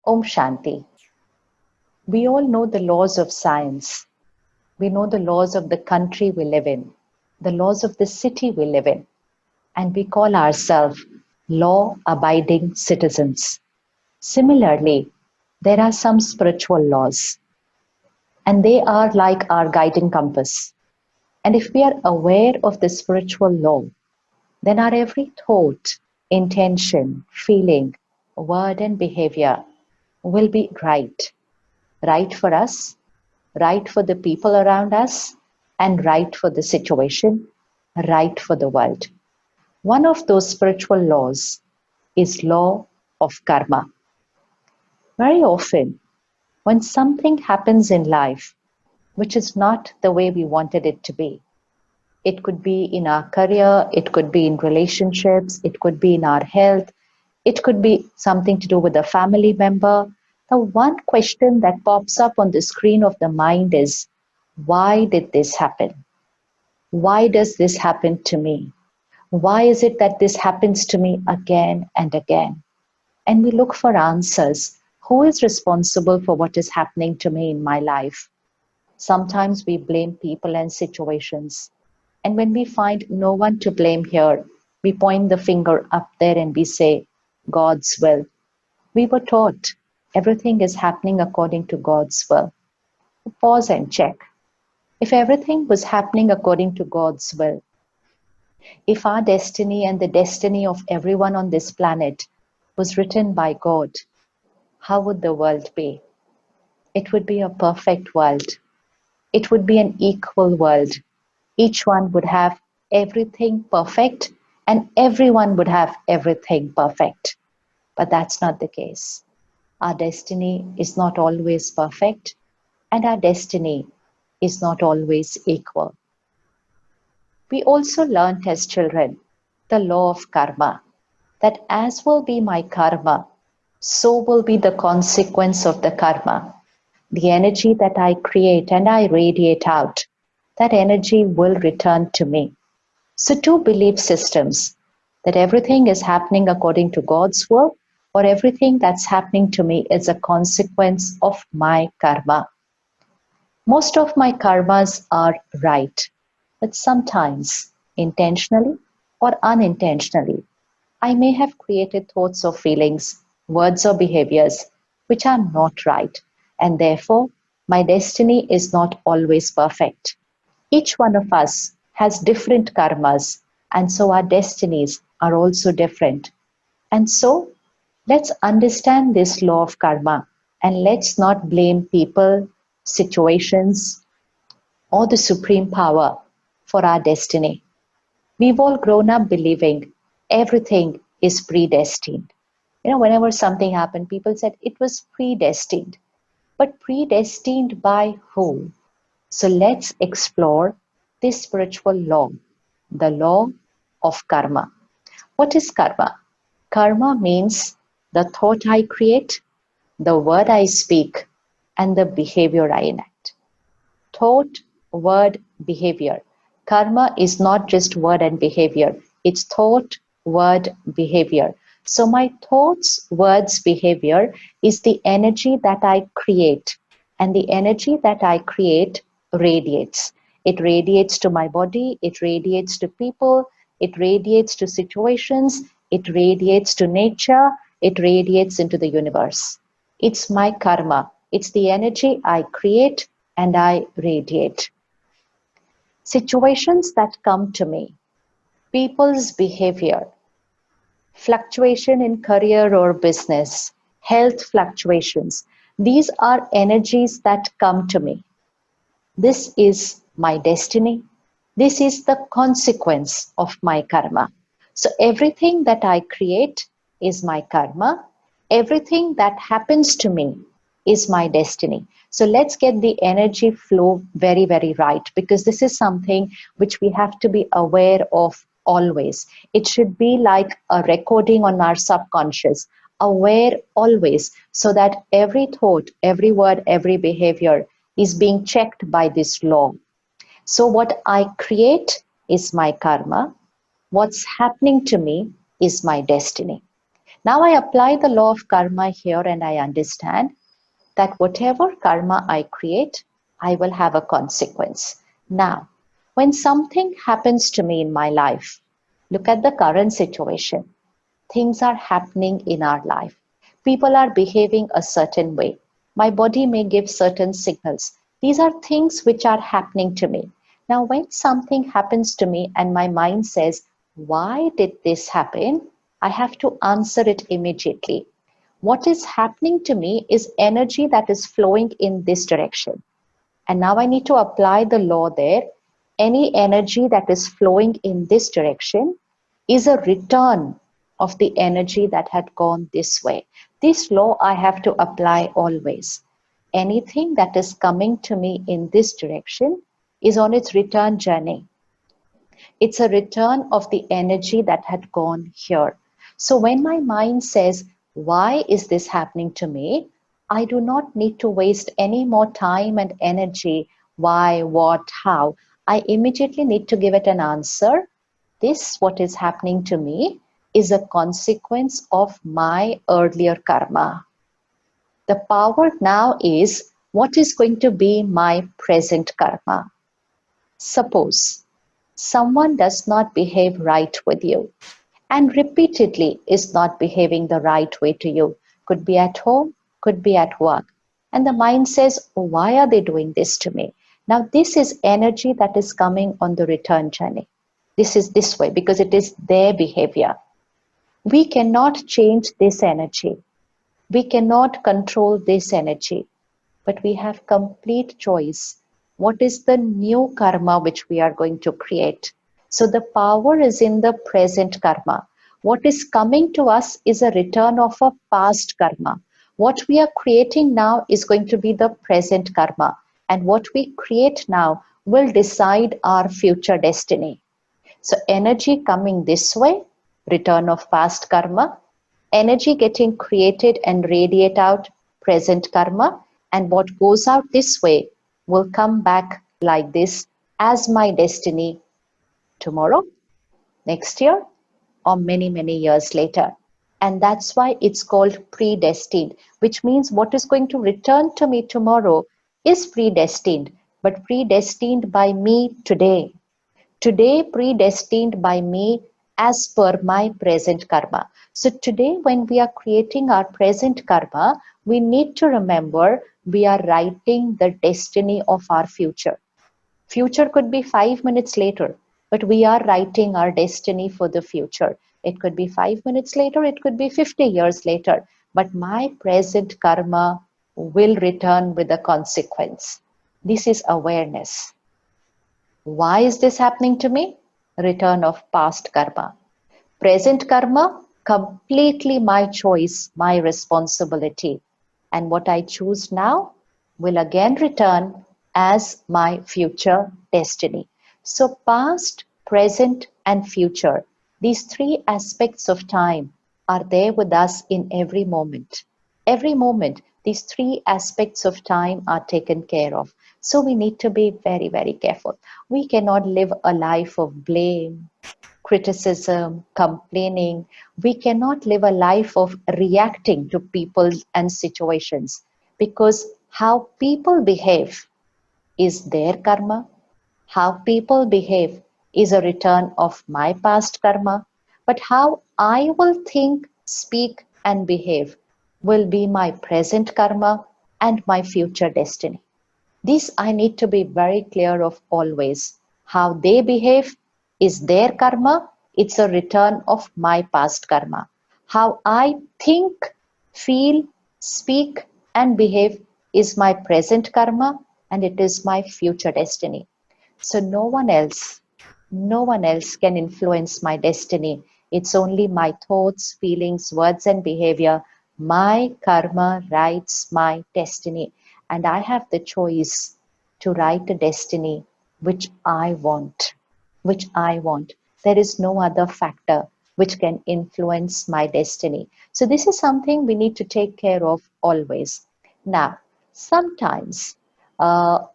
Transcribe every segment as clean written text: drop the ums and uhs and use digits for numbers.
Om Shanti. We all know the laws of science. We know the laws of the country we live in, the laws of the city we live in, and we call ourselves law-abiding citizens. Similarly, there are some spiritual laws, and they are like our guiding compass. And if we are aware of the spiritual law, then our every thought, intention, feeling, word, and behavior will be right. Right for us, right for the people around us, and right for the situation, right for the world. One of those spiritual laws is law of karma. Very often, when something happens in life which is not the way we wanted it to be, it could be in our career, it could be in relationships, it could be in our health, it could be something to do with a family member. The one question that pops up on the screen of the mind is, why did this happen? Why does this happen to me? Why is it that this happens to me again and again? And we look for answers. Who is responsible for what is happening to me in my life? Sometimes we blame people and situations. And when we find no one to blame here, we point the finger up there and we say, God's will. We were taught everything is happening according to God's will. Pause and check. If everything was happening according to God's will, if our destiny and the destiny of everyone on this planet was written by God, how would the world be? It would be a perfect world. It would be an equal world. Each one would have everything perfect and everyone would have everything perfect. But that's not the case. Our destiny is not always perfect and our destiny is not always equal. We also learnt as children the law of karma, that as will be my karma, so will be the consequence of the karma. The energy that I create and I radiate out, that energy will return to me. So two belief systems, that everything is happening according to God's will, or everything that's happening to me is a consequence of my karma. Most of my karmas are right, but sometimes, intentionally or unintentionally, I may have created thoughts or feelings, words or behaviors which are not right, and therefore my destiny is not always perfect. Each one of us has different karmas, and so our destinies are also different. And so, let's understand this law of karma and let's not blame people, situations, or the supreme power for our destiny. We've all grown up believing everything is predestined. Whenever something happened, people said it was predestined. But predestined by who? So let's explore this spiritual law, the law of karma. What is karma? Karma means the thought I create, the word I speak, and the behavior I enact. Thought, word, behavior. Karma is not just word and behavior. It's thought, word, behavior. So my thoughts, words, behavior is the energy that I create. And the energy that I create radiates. It radiates to my body, it radiates to people, it radiates to situations, it radiates to nature, it radiates into the universe. It's my karma. It's the energy I create and I radiate. Situations that come to me, people's behavior, fluctuation in career or business, health fluctuations, these are energies that come to me. This is my destiny. This is the consequence of my karma. So everything that I create is my karma. Everything that happens to me is my destiny. So let's get the energy flow very, very right, because this is something which we have to be aware of always. It should be like a recording on our subconscious, aware always, so that every thought, every word, every behavior is being checked by this law. So what I create is my karma. What's happening to me is my destiny. Now I apply the law of karma here and I understand that whatever karma I create, I will have a consequence. Now, when something happens to me in my life, look at the current situation. Things are happening in our life. People are behaving a certain way. My body may give certain signals. These are things which are happening to me. Now, when something happens to me and my mind says, why did this happen? I have to answer it immediately. What is happening to me is energy that is flowing in this direction. And now I need to apply the law there. Any energy that is flowing in this direction is a return of the energy that had gone this way. This law I have to apply always. Anything that is coming to me in this direction is on its return journey. It's a return of the energy that had gone here. So when my mind says, why is this happening to me? I do not need to waste any more time and energy. Why, what, how? I immediately need to give it an answer. This, what is happening to me, is a consequence of my earlier karma. The power now is what is going to be my present karma. Suppose someone does not behave right with you and repeatedly is not behaving the right way to you. Could be at home, could be at work. And the mind says, why are they doing this to me? Now, this is energy that is coming on the return journey. This is this way because it is their behavior. We cannot change this energy. We cannot control this energy, but we have complete choice. What is the new karma which we are going to create? So the power is in the present karma. What is coming to us is a return of a past karma. What we are creating now is going to be the present karma. And what we create now will decide our future destiny. So energy coming this way, return of past karma, energy getting created and radiate out, present karma, and what goes out this way will come back like this as my destiny tomorrow, next year, or many, many years later. And that's why it's called predestined, which means what is going to return to me tomorrow is predestined, but predestined by me today. Today predestined by me as per my present karma. So today when we are creating our present karma, we need to remember we are writing the destiny of our future. Future could be 5 minutes later, but we are writing our destiny for the future. It could be 5 minutes later, it could be 50 years later, but my present karma will return with a consequence. This is awareness. Why is this happening to me? Return of past karma. Present karma, completely my choice, my responsibility. And what I choose now will again return as my future destiny. So past, present, and future, these three aspects of time are there with us in every moment. Every moment, these three aspects of time are taken care of. So we need to be very, very careful. We cannot live a life of blame, criticism, complaining. We cannot live a life of reacting to people and situations because how people behave is their karma. How people behave is a return of my past karma. But how I will think, speak, and behave will be my present karma and my future destiny. This I need to be very clear of always. How they behave is their karma, it's a return of my past karma. How I think, feel, speak, and behave is my present karma and it is my future destiny. So no one else can influence my destiny. It's only my thoughts, feelings, words, and behavior. My karma writes my destiny. And I have the choice to write a destiny which I want. Which I want. There is no other factor which can influence my destiny. So, this is something we need to take care of always. Now, sometimes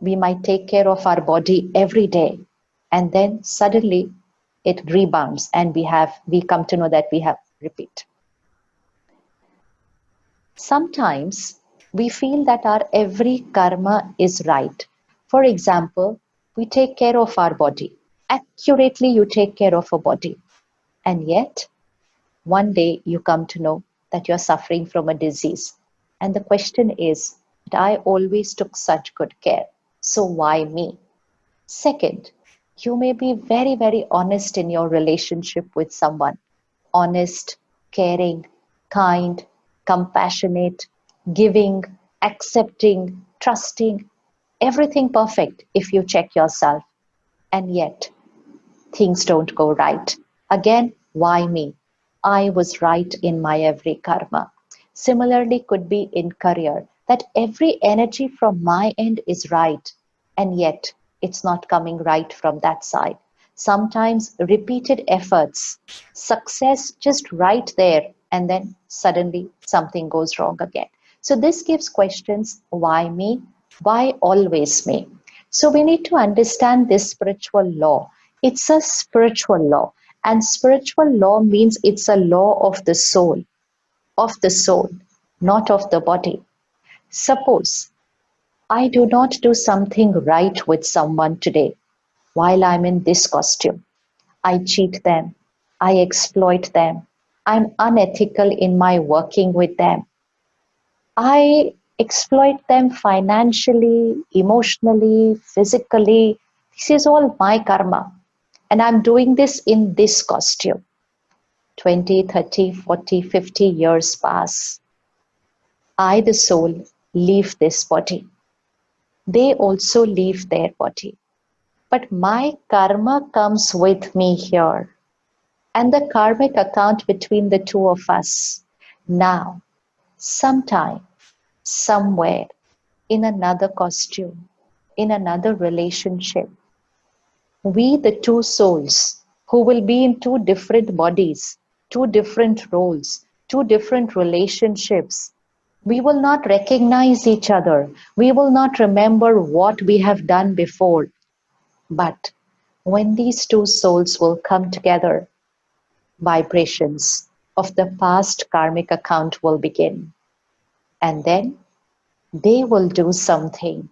we might take care of our body every day and then suddenly it rebounds and we come to know that we have repeat. Sometimes we feel that our every karma is right. For example, we take care of our body. Accurately, you take care of a body. And yet, one day you come to know that you're suffering from a disease. And the question is, that I always took such good care. So why me? Second, you may be very, very honest in your relationship with someone. Honest, caring, kind, compassionate, giving, accepting, trusting, everything perfect if you check yourself. And yet, things don't go right. Again, why me? I was right in my every karma. Similarly, could be in career that every energy from my end is right, and yet it's not coming right from that side. Sometimes repeated efforts, success just right there, and then suddenly something goes wrong again. So, this gives questions why me? Why always me? So, we need to understand this spiritual law. It's a spiritual law, and spiritual law means it's a law of the soul, not of the body. Suppose I do not do something right with someone today while I'm in this costume. I cheat them, I exploit them, I'm unethical in my working with them. I exploit them financially, emotionally, physically. This is all my karma. And I'm doing this in this costume. 20, 30, 40, 50 years pass. I, the soul, leave this body. They also leave their body. But my karma comes with me here. And the karmic account between the two of us. Now, sometime, somewhere, in another costume, in another relationship, we, the two souls, who will be in two different bodies, two different roles, two different relationships, we will not recognize each other. We will not remember what we have done before. But when these two souls will come together, vibrations of the past karmic account will begin. And then they will do something.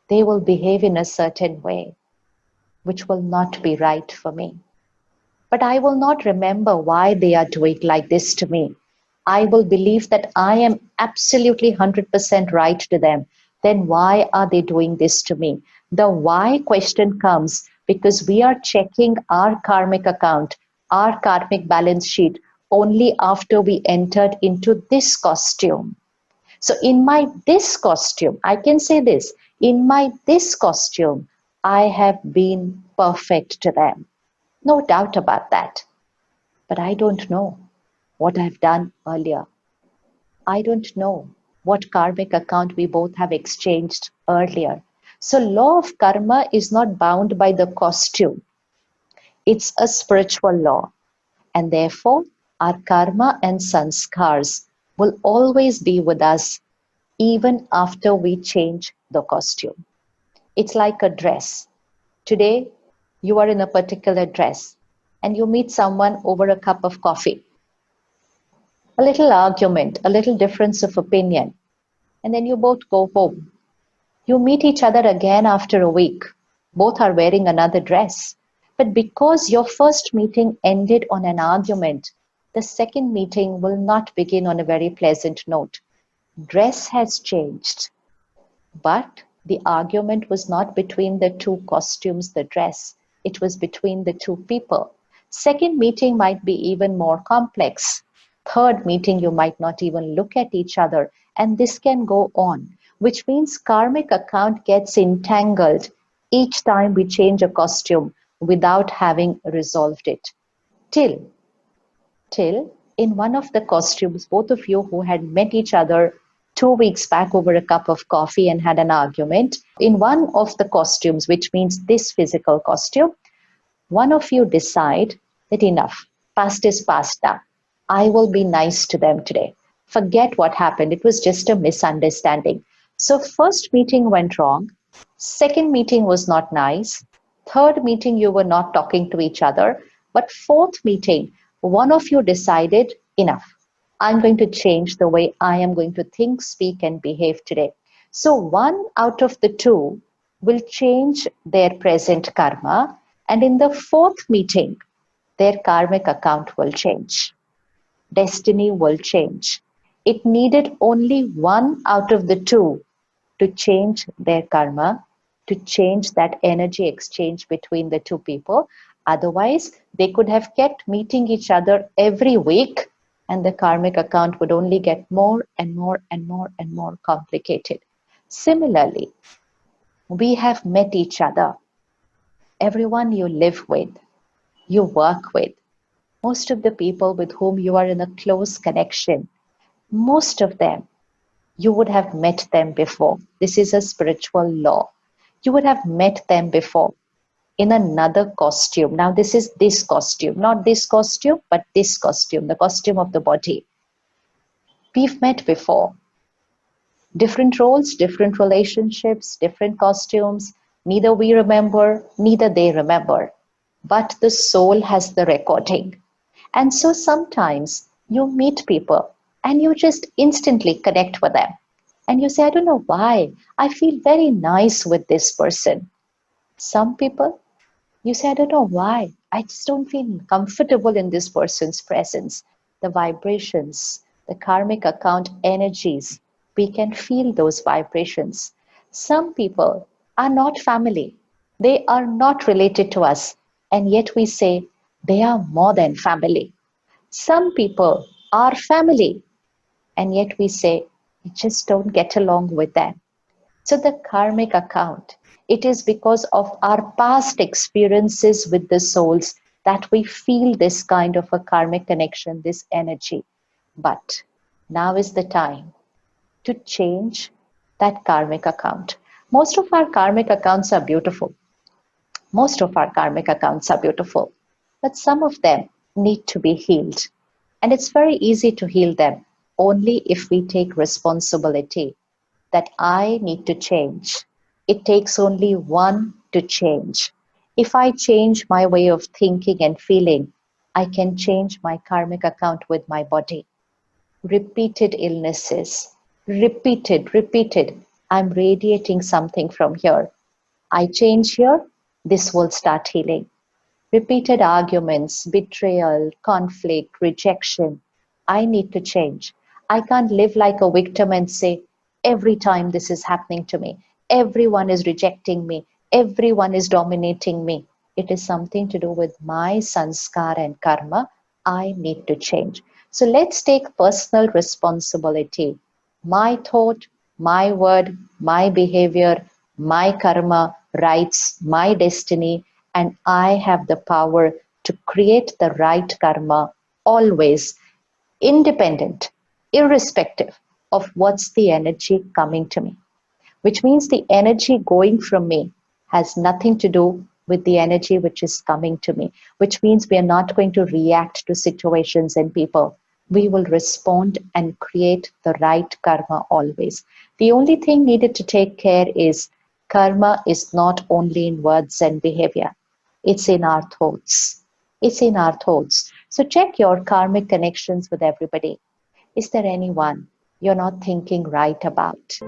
They will behave in a certain way, which will not be right for me. But I will not remember why they are doing like this to me. I will believe that I am absolutely 100% right to them. Then why are they doing this to me? The why question comes because we are checking our karmic account, our karmic balance sheet, only after we entered into this costume. So in my this costume, I can say this, in my this costume, I have been perfect to them. No doubt about that. But I don't know what I've done earlier. I don't know what karmic account we both have exchanged earlier. So law of karma is not bound by the costume. It's a spiritual law. And therefore, our karma and sanskars will always be with us even after we change the costume. It's like a dress. Today, you are in a particular dress and you meet someone over a cup of coffee. A little argument, a little difference of opinion, and then you both go home. You meet each other again after a week. Both are wearing another dress. But because your first meeting ended on an argument, the second meeting will not begin on a very pleasant note. Dress has changed, but the argument was not between the two costumes, the dress. It was between the two people. Second meeting might be even more complex. Third meeting, you might not even look at each other. And this can go on, which means karmic account gets entangled each time we change a costume without having resolved it. Till in one of the costumes, both of you who had met each other 2 weeks back over a cup of coffee and had an argument, in one of the costumes, which means this physical costume, one of you decide that enough, past is past now. I will be nice to them today. Forget what happened. It was just a misunderstanding. So first meeting went wrong. Second meeting was not nice. Third meeting, you were not talking to each other. But fourth meeting, one of you decided enough. I'm going to change the way I am going to think, speak, and behave today. So, one out of the two will change their present karma, and in the fourth meeting, their karmic account will change. Destiny will change. It needed only one out of the two to change their karma, to change that energy exchange between the two people. Otherwise, they could have kept meeting each other every week, and the karmic account would only get more and more and more and more complicated. Similarly, we have met each other. Everyone you live with, you work with, most of the people with whom you are in a close connection, most of them, you would have met them before. This is a spiritual law. You would have met them before in another costume. Now, this costume, not this costume, but this costume, the costume of the body. We've met before. Different roles, different relationships, different costumes. Neither we remember, neither they remember. But the soul has the recording. And so sometimes you meet people and you just instantly connect with them. And you say, I don't know why. I feel very nice with this person. Some people, you say, I don't know why. I just don't feel comfortable in this person's presence. The vibrations, the karmic account energies, we can feel those vibrations. Some people are not family. They are not related to us. And yet we say they are more than family. Some people are family. And yet we say we just don't get along with them. So the karmic account, it is because of our past experiences with the souls that we feel this kind of a karmic connection, this energy. But now is the time to change that karmic account. Most of our karmic accounts are beautiful. Most of our karmic accounts are beautiful, but some of them need to be healed. And it's very easy to heal them only if we take responsibility that I need to change. It takes only one to change. If I change my way of thinking and feeling, I can change my karmic account with my body. Repeated illnesses, repeated. I'm radiating something from here. I change here, this will start healing. Repeated arguments, betrayal, conflict, rejection. I need to change. I can't live like a victim and say, every time this is happening to me, everyone is rejecting me, everyone is dominating me. It is something to do with my sanskar and karma. I need to change. So let's take personal responsibility. My thought, my word, my behavior, my karma writes my destiny, and I have the power to create the right karma always, independent, irrespective of what's the energy coming to me. Which means the energy going from me has nothing to do with the energy which is coming to me, which means we are not going to react to situations and people. We will respond and create the right karma always. The only thing needed to take care is karma is not only in words and behavior, it's in our thoughts. It's in our thoughts. So check your karmic connections with everybody. Is there anyone you're not thinking right about?